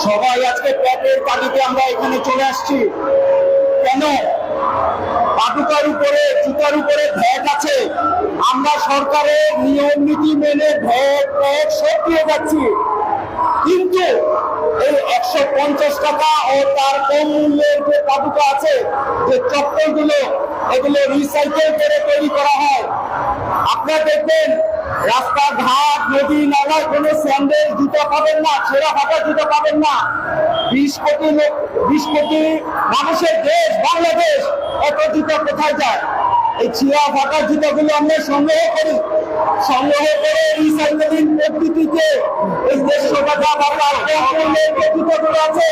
সবাই আজকে পেটের তাগিদে আমরা এখানে চলে আসছি। কেন? পাদুকার উপরে, জুতার উপরে ভ্যাট আছে। আমরা সরকারের নিয়ম নীতি মেনে ভ্যাট সব দিয়ে যাচ্ছি, কিন্তু এই 150 টাকা ও তার কম মূল্যের যে পাদুকা আছে, যে চপ্পলগুলো, এগুলো রিসাইকেল করে তৈরি করা হয়। আপনারা দেখবেন রাস্তাঘাট, নদী নালায় কোনো স্যান্ডেল জুতা পাবেন না, ছেঁড়া ফাটা জুতা পাবেন না। 20 কোটি মানুষের দেশ বাংলাদেশ, এত জুতা কোথায় যায়? এই ছিঁড়া ফাটা জুতাগুলো আমরা সংগ্রহ করি, সংগ্রহ করে রিসাইকেলিং পদ্ধতিতে এই 150 টাকা বা তার কম মূল্যের যে জুতাগুলো আছে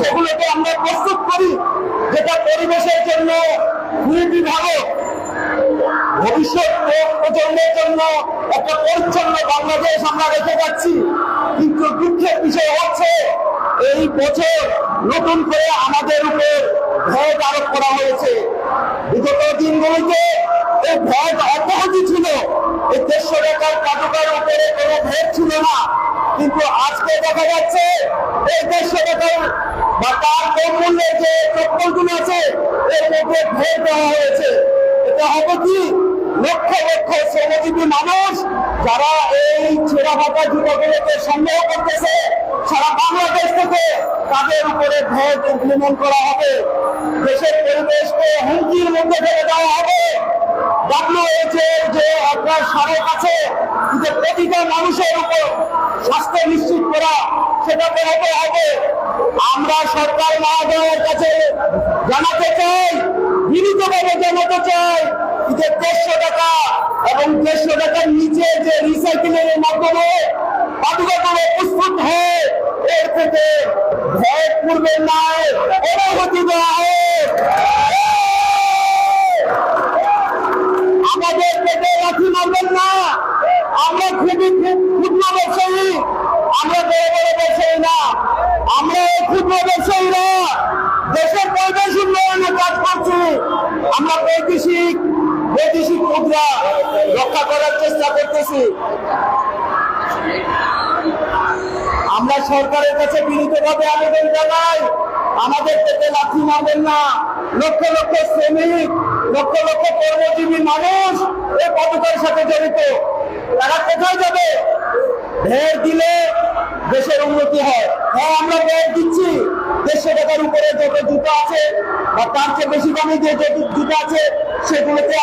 সেগুলোকে আমরা প্রস্তুত করি, যেটা পরিবেশের জন্য খুবই ভালো, ভবিষ্যৎ প্রজন্মের জন্য একটা পরিচ্ছন্ন বাংলাদেশ আমরা রেখে যাচ্ছি। কিন্তু দুঃখের বিষয় হচ্ছে এই বছর নতুন করে আমাদের উপর ভ্যাট আরোপ করা হয়েছে। বিগত দিনগুলিতে এই ভ্যাট অব্যাহতি ছিল, এই 150 টাকার পাদুকার উপরে কোনো ভ্যাট ছিল না, কিন্তু আজকে দেখা যাচ্ছে এই 150 টাকার বা তার কম মূল্যের যে চপ্পলগুলো আছে এর মধ্যে ভ্যাট দেওয়া হয়েছে। এটা হবে কি? লক্ষ লক্ষ শ্রমজীবী মানুষ যারা এই ছেঁড়া ফাটা জুতাগুলোকে সংগ্রহ করতেছে সারা বাংলাদেশ থেকে, তাদের উপরে ভ্যাট ইমপ্লিমেন্ট করা হবে। দেশের পরিবেশকে হুমকির মধ্যে ফেলে দেওয়া হবে। WHO যে আপনার স্মারক আছে যে প্রতিটা মানুষের উপর স্বাস্থ্য নিশ্চিত করা, সেটা হবে হবে। আমরা সরকার মহোদয়ের কাছে জানাতে চাই, বিনীতভাবে জানাতে চাই যে 150 টাকা এবং 150 টাকার নিচে যে রিসাইকেলিং এর মাধ্যমে পাদুকাগুলো প্রস্তুত হয়, এর থেকে ভ্যাট পূর্বের নয় অনুমতি দেওয়া হোক। আমাদের পেটে লাথি মারবেন না। আমরা খুবই ক্ষুদ্র ব্যবসায়ী, আমরা বড় বড় ব্যবসায়ী না। আমরা এই ক্ষুদ্র ব্যবসায়ীরা দেশের পরিবেশ উন্নয়নে কাজ করছি। আমরা বৈদেশিক মুদ্রা রক্ষা করার চেষ্টা করতেছি। আমরা সরকারের কাছে বিনীতভাবে আবেদন জানাই, আমাদের পেটে লাথি মারবেন না। লক্ষ লক্ষ শ্রমিক, লক্ষ লক্ষ কর্মজীবী মানুষ এই পদকের সাথে জড়িত, তারা কোথায় যাবে? ভ্যাট দিলে দেশের উন্নতি হয়। হ্যাঁ, আমরা ভ্যাট দিচ্ছি, 150 টাকার উপরে যত জুতা আছে বা তার চেয়ে বেশি দামি যে জুতা আছে সেগুলোতে